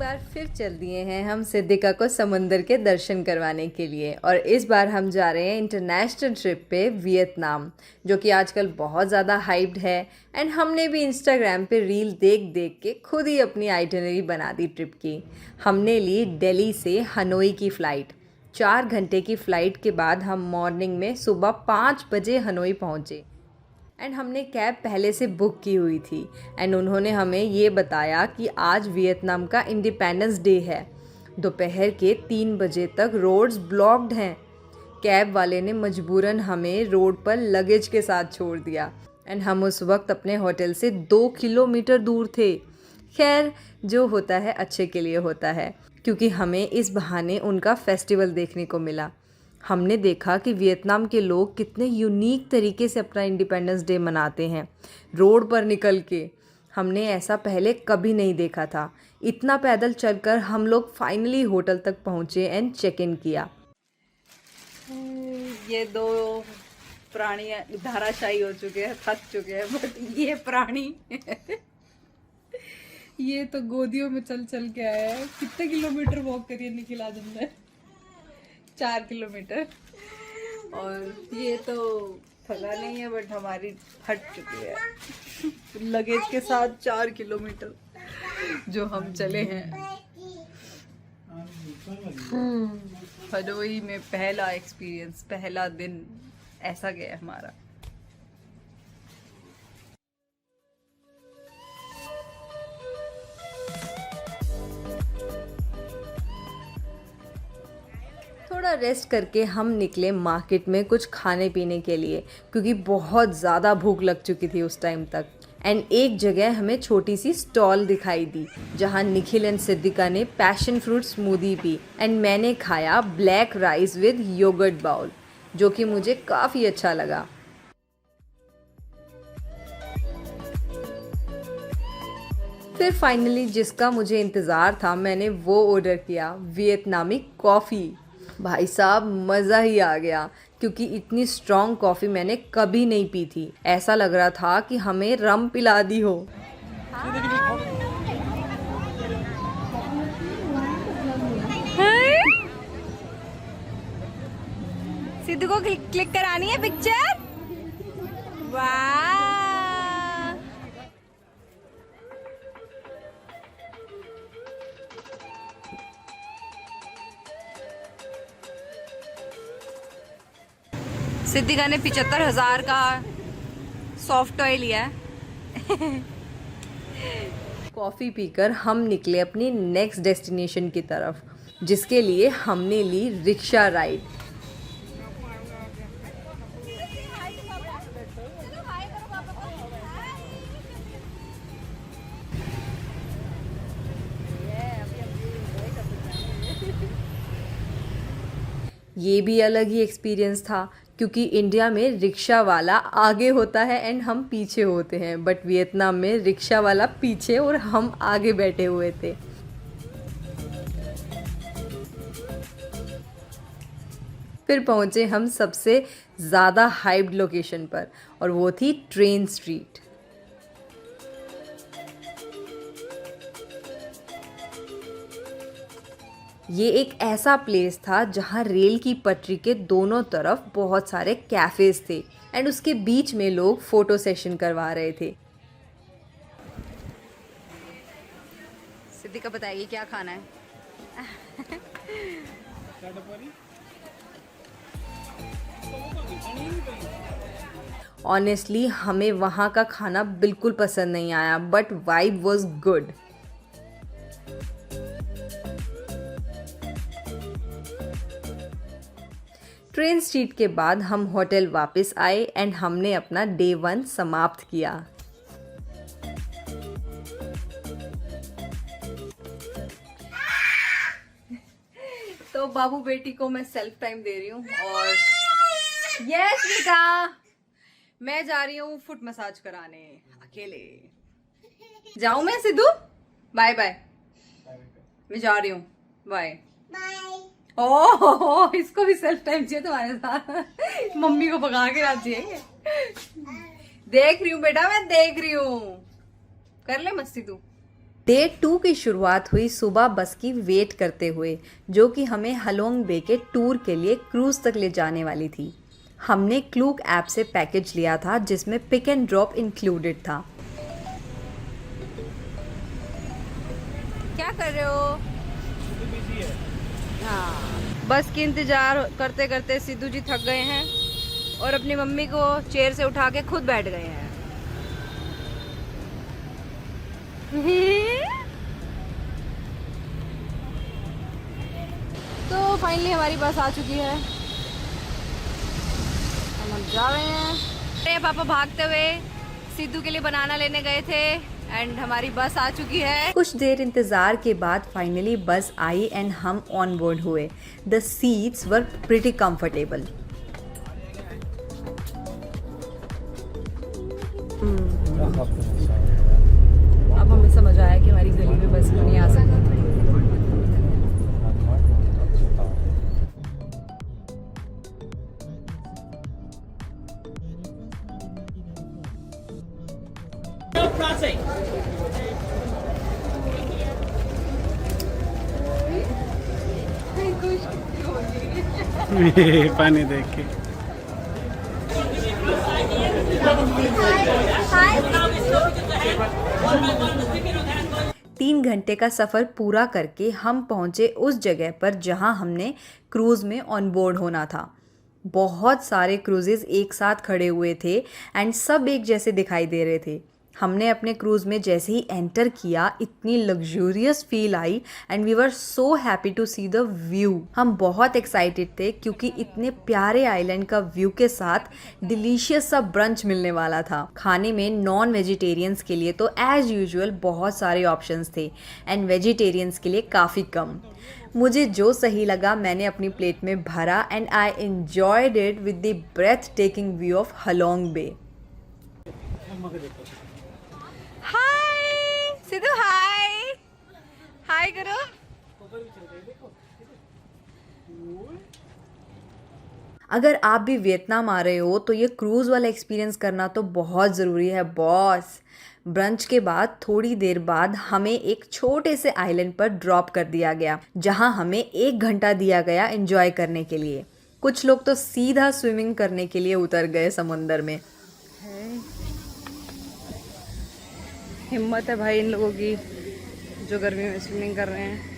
बार फिर चल दिए हैं हम सिद्धिका को समंदर के दर्शन करवाने के लिए। और इस बार हम जा रहे हैं इंटरनेशनल ट्रिप पे वियतनाम, जो कि आजकल बहुत ज़्यादा हाइप्ड है। एंड हमने भी इंस्टाग्राम पे रील देख देख के खुद ही अपनी आइटिनरी बना दी ट्रिप की। हमने ली दिल्ली से हनोई की फ़्लाइट। 4 घंटे की फ़्लाइट के बाद हम मॉर्निंग में सुबह 5 बजे हनोई पहुँचे। एंड हमने कैब पहले से बुक की हुई थी। एंड उन्होंने हमें ये बताया कि आज वियतनाम का इंडिपेंडेंस डे है। दोपहर के 3 बजे तक रोड्स ब्लॉक्ड हैं। कैब वाले ने मजबूरन हमें रोड पर लगेज के साथ छोड़ दिया। एंड हम उस वक्त अपने होटल से 2 किलोमीटर दूर थे। खैर, जो होता है अच्छे के लिए होता है, क्योंकि हमें इस बहाने उनका फेस्टिवल देखने को मिला। हमने देखा कि वियतनाम के लोग कितने यूनिक तरीके से अपना इंडिपेंडेंस डे मनाते हैं रोड पर निकल के। हमने ऐसा पहले कभी नहीं देखा था। इतना पैदल चलकर हम लोग फाइनली होटल तक पहुँचे एंड चेक इन किया। ये दो प्राणी धाराशायी हो चुके हैं, थक चुके हैं, बट ये प्राणी ये तो गोदियों में चल चल के आया है। कितने किलोमीटर वॉक करिए निखिल आज हमने? 4 किलोमीटर। और ये तो थका नहीं है, बट हमारी थक चुकी है लगेज के साथ 4 किलोमीटर जो हम चले हैं। हनोई में पहला एक्सपीरियंस, पहला दिन ऐसा गया हमारा। थोड़ा रेस्ट करके हम निकले मार्केट में कुछ खाने पीने के लिए, क्योंकि बहुत ज़्यादा भूख लग चुकी थी उस टाइम तक। एंड एक जगह हमें छोटी सी स्टॉल दिखाई दी, जहां निखिल एंड सिद्धिका ने पैशन फ्रूट स्मूदी पी एंड मैंने खाया black rice with yoghurt bowl, जो कि मुझे काफ़ी अच्छा लगा। फिर फाइनली जिसका मुझे इंतज़ार था, मैंने वो ऑर्डर किया, वियतनामी कॉफ़ी। भाई साहब, मज़ा ही आ गया, क्योंकि इतनी स्ट्रॉन्ग कॉफ़ी मैंने कभी नहीं पी थी। ऐसा लग रहा था कि हमें रम पिला दी हो। सिद्धू को क्लिक करानी है पिक्चर। वाह, सिद्धिका ने 75,000 का सॉफ्ट टॉय लिया है। कॉफ़ी पीकर हम निकले अपनी नेक्स्ट डेस्टिनेशन की तरफ, जिसके लिए हमने ली रिक्शा राइड। ये भी अलग ही एक्सपीरियंस था, क्योंकि इंडिया में रिक्शा वाला आगे होता है एंड हम पीछे होते हैं, बट वियतनाम में रिक्शा वाला पीछे और हम आगे बैठे हुए थे। फिर पहुंचे हम सबसे ज़्यादा हाइप्ड लोकेशन पर, और वो थी ट्रेन स्ट्रीट। ये एक ऐसा प्लेस था जहाँ रेल की पटरी के दोनों तरफ बहुत सारे कैफ़ेज़ थे एंड उसके बीच में लोग फ़ोटो सेशन करवा रहे थे। सिद्धिका बताइए क्या खाना है? ऑनेस्टली हमें वहाँ का खाना बिल्कुल पसंद नहीं आया, but vibe was good. Train street के बाद हम होटल वापस आए एंड हमने अपना डे 1 समाप्त किया। तो बाबू बेटी को मैं सेल्फ टाइम दे रही हूँ, और यस बेटा, मैं जा रही हूँ फुट मसाज कराने अकेले। जाऊँ मैं सिद्धू? बाय बाय, मैं जा रही हूँ, बाय बाय। ओह, इसको भी सेल्फ टाइम चाहिए तुम्हारे साथ। मम्मी को भगा के लाती है। देख रही हूँ बेटा, मैं देख रही हूँ, कर ले मस्ती तू। डे 2 की शुरुआत हुई सुबह बस की वेट करते हुए, जो कि हमें हलोंग बे के टूर के लिए क्रूज़ तक ले जाने वाली थी। हमने क्लूक ऐप से पैकेज लिया था जिसमें पिक एंड ड्रॉप इंक्लूडेड था। क्या कर रहे हो? हाँ, बस की इंतजार करते करते सिद्धू जी थक गए हैं और अपनी मम्मी को चेयर से उठा के खुद बैठ गए हैं। तो फाइनली हमारी बस आ चुकी है, हम जा रहे हैं। अरे पापा भागते हुए सिद्धू के लिए बनाना लेने गए थे एंड हमारी बस आ चुकी है। कुछ देर इंतजार के बाद फाइनली बस आई एंड हम ऑन बोर्ड हुए। The seats were pretty comfortable. अब हमें समझ आया कि हमारी गली में बस क्यों नहीं आ सकती। पानी देख के 3 घंटे का सफ़र पूरा करके हम पहुंचे उस जगह पर जहां हमने क्रूज़ में ऑन बोर्ड होना था। बहुत सारे क्रूजेज़ एक साथ खड़े हुए थे एंड सब एक जैसे दिखाई दे रहे थे। हमने अपने क्रूज़ में जैसे ही एंटर किया इतनी luxurious feel I and we were so happy to see the view. हम बहुत एक्साइटेड थे क्योंकि इतने प्यारे आइलैंड का व्यू के साथ डिलीशियस सा ब्रंच मिलने वाला था। खाने में नॉन वेजिटेरियंस के लिए तो एज यूजुअल बहुत सारे ऑप्शंस थे एंड वेजिटेरियंस के लिए काफ़ी कम। मुझे जो सही लगा मैंने अपनी प्लेट में भरा and I enjoyed it with the breathtaking view of Halong Bay. Hi Sidhu, hi hi करो। अगर आप भी वियतनाम आ रहे हो तो ये क्रूज़ वाला एक्सपीरियंस करना तो बहुत ज़रूरी है बॉस। ब्रंच के बाद थोड़ी देर बाद हमें एक छोटे से आइलैंड पर ड्रॉप कर दिया गया जहां हमें 1 घंटा दिया गया एंजॉय करने के लिए। कुछ लोग तो सीधा स्विमिंग करने के लिए उतर गए समुंदर में। हिम्मत है भाई इन लोगों की जो गर्मी में स्विमिंग कर रहे हैं।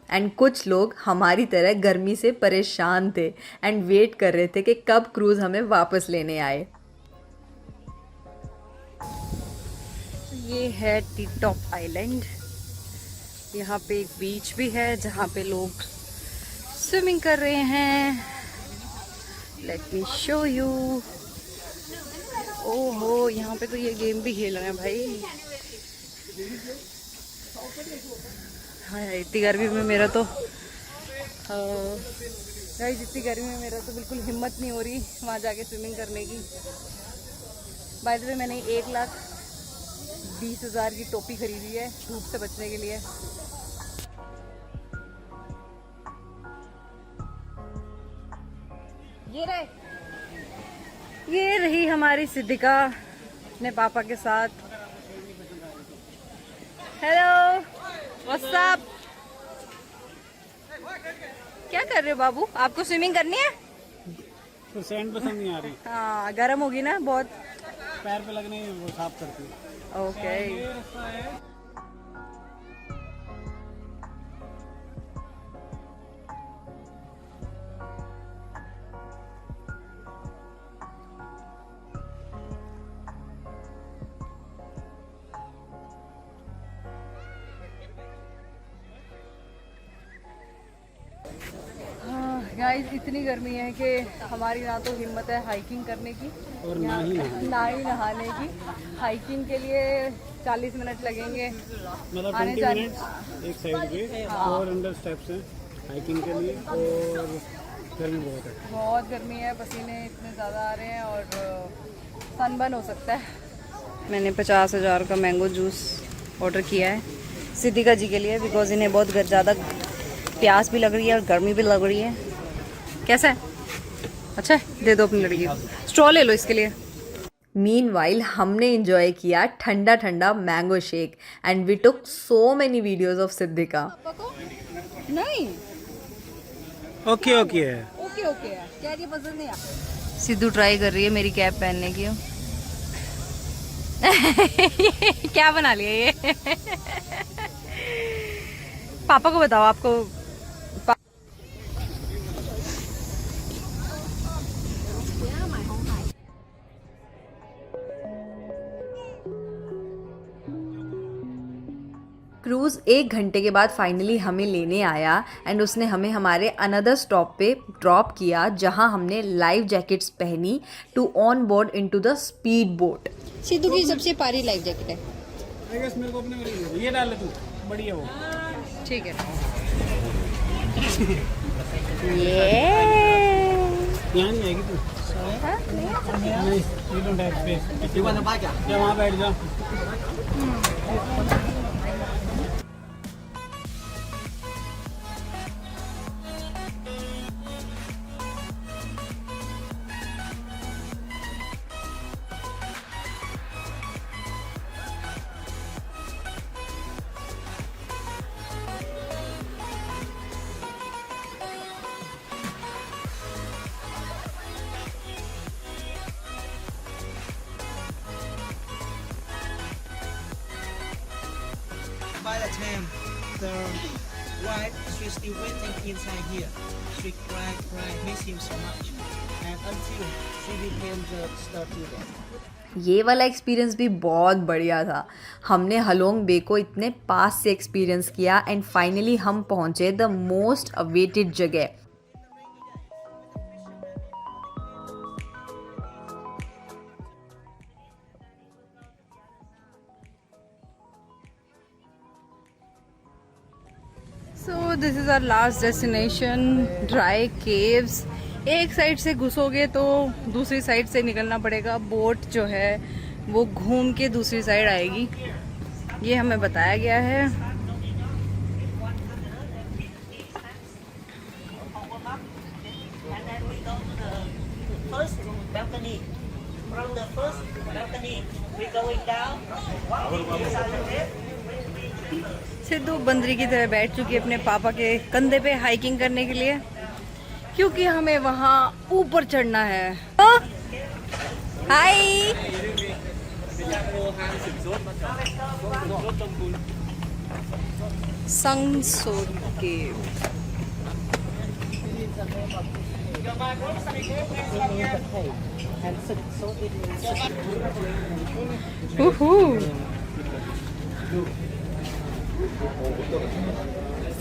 एंड कुछ लोग हमारी तरह गर्मी से परेशान थे एंड वेट कर रहे थे कि कब क्रूज़ हमें वापस लेने आए। ये है टी टॉप आइलैंड। यहाँ पे एक बीच भी है जहाँ पे लोग स्विमिंग कर रहे हैं। Let me show you. ओहो, यहाँ पे तो ये गेम भी खेल रहे हैं भाई। हाँ, इतनी गर्मी में मेरा तो इतनी गर्मी में मेरा तो बिल्कुल हिम्मत नहीं हो रही वहाँ जाके स्विमिंग करने की। बाय द वे मैंने 1,20,000 की टोपी खरीदी है धूप से बचने के लिए। ये रही हमारी सिद्धिका अपने पापा के साथ। Hello, what's up? क्या कर रहे हो बाबू? आपको स्विमिंग करनी है? तो सैंड पसंद नहीं आ रही। हाँ, गर्म होगी ना बहुत। पैर पे लगने वो साफ करती है। ओके। गाइस, इतनी गर्मी है कि हमारी ना तो हिम्मत है हाइकिंग करने की और ना ही नहाने की। हाइकिंग के लिए 40 मिनट लगेंगे, मतलब 20 मिनट एक साइड पे। 400 स्टेप्स हैं हाइकिंग के लिए और गर्मी बहुत है। बहुत गर्मी है, पसीने इतने ज़्यादा आ रहे हैं और सनबर्न हो सकता है। मैंने 50,000 का मैंगो जूस ऑर्डर किया है सिद्धिका जी के लिए बिकॉज इन्हें बहुत ज़्यादा प्यास भी लग रही है और गर्मी भी लग रही है। कैसा है? अच्छा है? दे दो अपनी लड़की को। स्ट्रॉ ले लो इसके लिए। मीनवाइल हमने इंजॉय किया ठंडा ठंडा mango shake and we took so many videos of Siddhika. नहीं ओके ओके है। ओके ओके है, क्या ये पसंद नहीं आता। सिद्धू ट्राई कर रही है मेरी कैप पहनने की। क्या बना लिया ये? पापा को बताओ आपको। क्रूज़ 1 घंटे के बाद फाइनली हमें लेने आया एंड उसने हमें हमारे अनदर स्टॉप पे ड्रॉप किया जहां हमने लाइफ जैकेट्स पहनी to on board into the speed boat. Siddhu की सबसे प्यारी लाइफ जैकेट है। आई गेस मेरे को अपने वाली दे दो। ये डाल ले तू, बढ़िया वो। ठीक है। यहाँ नहीं आएगी तू। नहीं, you don't have space. या वहाँ बैठ जाओ। By the time the wife, she's still waiting inside here. She cried, miss him so much. And until she became the star student. ये वाला एक्सपीरियंस भी बहुत बढ़िया था। हमने हलोंग बे को इतने पास से एक्सपीरियंस किया एंड फाइनली हम पहुंचे द मोस्ट अवेटेड जगह। So this is our last destination, dry caves. एक साइड से घुसोगे तो दूसरी साइड से निकलना पड़ेगा। बोट जो है वो घूम के दूसरी साइड आएगी, ये हमें बताया गया है। First balcony. From the first balcony, we're going down. Sidhu बंदरी की तरह बैठ चुकी है अपने पापा के कंधे पे हाइकिंग करने के लिए, क्योंकि हमें वहाँ ऊपर चढ़ना है। Hi, Sangsor cave.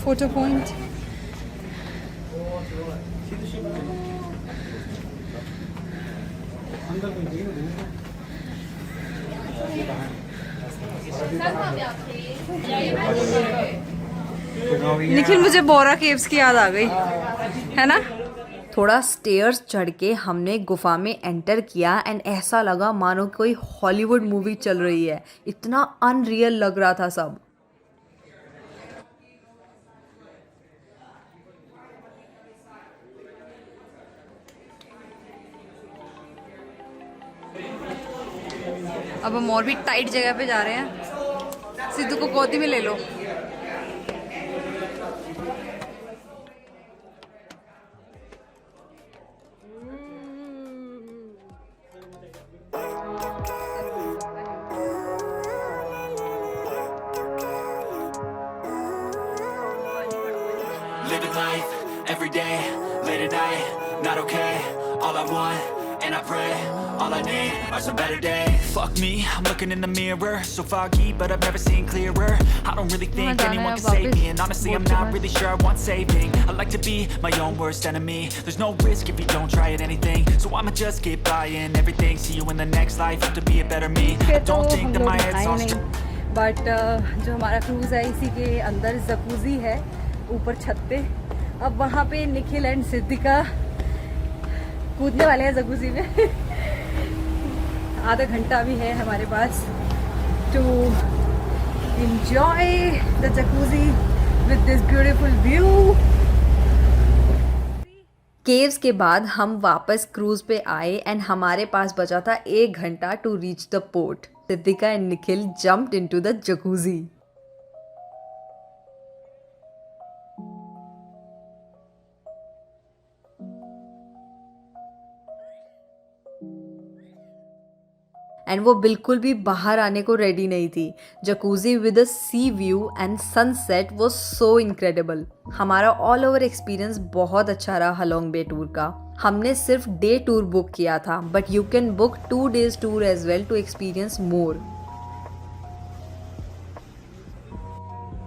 Photo point. Nikhil, मुझे बोरा केव्स की याद आ गई है ना। थोड़ा स्टेयर्स चढ़ के हमने गुफा में एंटर किया एंड ऐसा लगा मानो कोई हॉलीवुड मूवी चल रही है। इतना अनरियल लग रहा था सब। अब हम और भी टाइट जगह पे जा रहे हैं। सिद्धू को गोदी में ले लो। Living life, every day, late at night, not okay. All I want, and I pray, all I need are some better days. Fuck me, I'm looking in the mirror, so foggy, but I've never seen clearer. I don't really think anyone can save me, and honestly I'm not really sure I want saving. I like to be my own worst enemy. There's no risk if you don't try at anything, so I'ma just keep buying everything. See you in the next life, have to be a better me. I don't think that my head's on straight. But जो हमारा cruise है इसी के अंदर jacuzzi है ऊपर छत पे। अब वहाँ पे निखिल एंड सिद्धिका कूदने वाले हैं जकूज़ी में। आधा घंटा भी है हमारे पास to enjoy the jacuzzi with this beautiful view. Caves के बाद हम वापस क्रूज़ पे आए एंड हमारे पास बचा था 1 घंटा to reach the port. Siddhika and Nikhil jumped into the jacuzzi. And वो बिल्कुल भी बाहर आने को रेडी नहीं थी। Jacuzzi with a sea view and sunset was so incredible. हमारा ऑल ओवर एक्सपीरियंस बहुत अच्छा रहा हलोंग बे टूर का। हमने सिर्फ डे टूर बुक किया था, but you can book 2 days tour as well to experience more.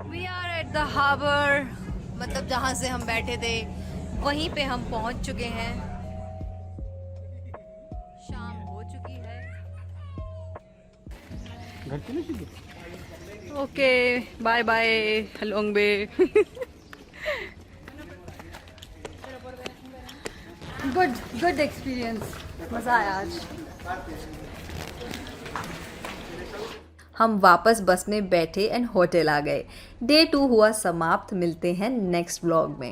We are at the harbour, मतलब जहाँ से हम बैठे थे वहीं पे हम पहुँच चुके हैं। शाम हो चुकी है। घर चले सीधे। ओके, बाय बाय हलोंग बे। गुड एक्सपीरियंस, मज़ा आया आज। हम वापस बस में बैठे एंड होटल आ गए। डे 2 हुआ समाप्त। मिलते हैं नेक्स्ट व्लॉग में।